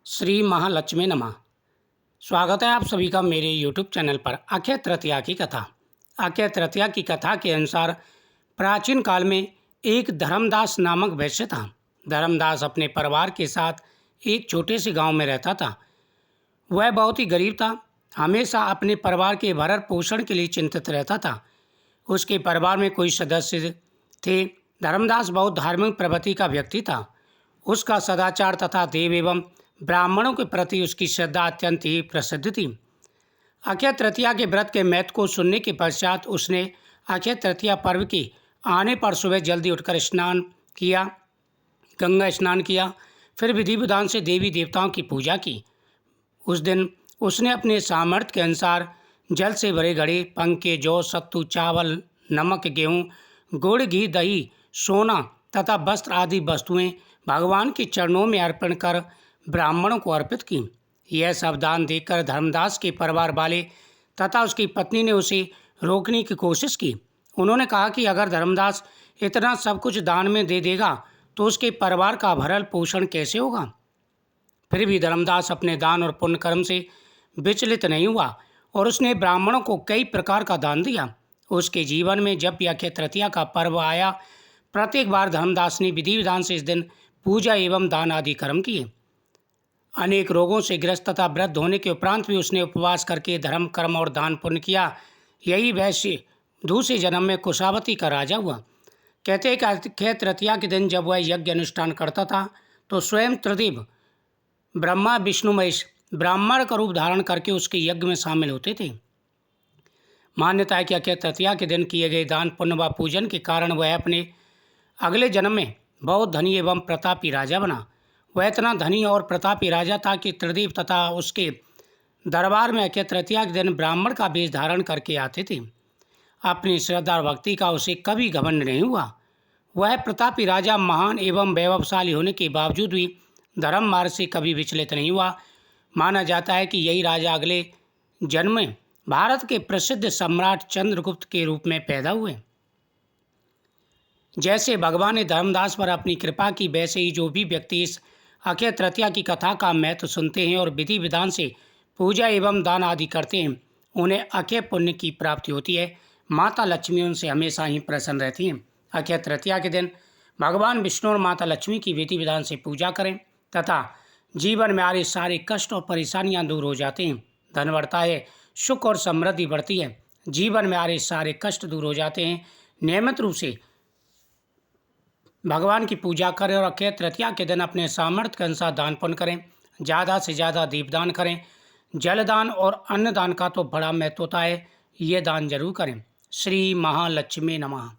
श्री महालक्ष्मी नमः। स्वागत है आप सभी का मेरे YouTube चैनल पर। अक्षय तृतीया की कथा। अक्षय तृतीया की कथा के अनुसार प्राचीन काल में एक धर्मदास नामक वैश्य था। धर्मदास अपने परिवार के साथ एक छोटे से गांव में रहता था। वह बहुत ही गरीब था, हमेशा अपने परिवार के भरण पोषण के लिए चिंतित रहता था। उसके परिवार में कोई सदस्य थे। धर्मदास बहुत धार्मिक प्रवृत्ति का व्यक्ति था। उसका सदाचार तथा देव एवं ब्राह्मणों के प्रति उसकी श्रद्धा अत्यंत ही प्रसिद्ध थी। अक्षय तृतीया के व्रत के महत्व को सुनने के पश्चात उसने अक्षय तृतीया पर्व के आने पर सुबह जल्दी उठकर गंगा स्नान किया। फिर विधि विधान से देवी देवताओं की पूजा की। उस दिन उसने अपने सामर्थ्य के अनुसार जल से भरे घड़े, पंखे, जौ, सत्तू, चावल, नमक, गेहूँ, गुड़, घी, दही, सोना तथा वस्त्र आदि वस्तुएं भगवान के चरणों में अर्पण कर ब्राह्मणों को अर्पित की। यह सब दान देखकर धर्मदास के परिवार वाले तथा उसकी पत्नी ने उसे रोकने की कोशिश की। उन्होंने कहा कि अगर धर्मदास इतना सब कुछ दान में दे देगा तो उसके परिवार का भरण पोषण कैसे होगा। फिर भी धर्मदास अपने दान और पुण्य कर्म से विचलित नहीं हुआ और उसने ब्राह्मणों को कई प्रकार का दान दिया। उसके जीवन में जब भी अक्षय तृतीया का पर्व आया, प्रत्येक बार धर्मदास ने विधि विधान से इस दिन पूजा एवं दान आदि कर्म किए। अनेक रोगों से ग्रस्त तथा वृद्ध होने के उपरांत भी उसने उपवास करके धर्म, कर्म और दान पुण्य किया। यही वैश्य दूसरे जन्म में कुशावती का राजा हुआ। कहते हैं कि अक्षय तृतीया के दिन जब वह यज्ञ अनुष्ठान करता था तो स्वयं त्रिदेव ब्रह्मा, विष्णु, महेश ब्राह्मण का रूप धारण करके उसके यज्ञ में शामिल होते थे। मान्यता है कि अक्षय तृतीया के दिन किए गए दान, पुण्य व पूजन के कारण वह अपने अगले जन्म में बहुत धनी एवं प्रतापी राजा बना। वह इतना धनी और प्रतापी राजा था कि त्रिदेव तथा उसके दरबार में अक्षय तृतीया के दिन ब्राह्मण का वेश धारण करके आते थे। अपनी श्रद्धा और भक्ति का उसे कभी घमंड नहीं हुआ। वह प्रतापी राजा महान एवं वैभवशाली होने के बावजूद भी धर्म मार्ग से कभी विचलित नहीं हुआ। माना जाता है कि यही राजा अगले जन्म में भारत के प्रसिद्ध सम्राट चंद्रगुप्त के रूप में पैदा हुए। जैसे भगवान ने धर्मदास पर अपनी कृपा की, वैसे ही जो भी व्यक्ति इस अक्षय तृतीया की कथा का महत्व सुनते हैं और विधि विधान से पूजा एवं दान आदि करते हैं, उन्हें अक्षय पुण्य की प्राप्ति होती है। माता लक्ष्मी उनसे हमेशा ही प्रसन्न रहती हैं। अक्षय तृतीया के दिन भगवान विष्णु और माता लक्ष्मी की विधि विधान से पूजा करें तथा जीवन में आ रहे सारे कष्ट और परेशानियां दूर हो जाते हैं। धन बढ़ता है, सुख और समृद्धि बढ़ती है। जीवन में आ रहे सारे कष्ट दूर हो जाते हैं। नियमित रूप से भगवान की पूजा करें और अक्षय तृतीया के दिन अपने सामर्थ्य के अनुसार दान पुण्य करें। ज़्यादा से ज़्यादा दीपदान करें। जलदान और अन्नदान का तो बड़ा महत्व होता है, ये दान जरूर करें। श्री महालक्ष्मी नमः।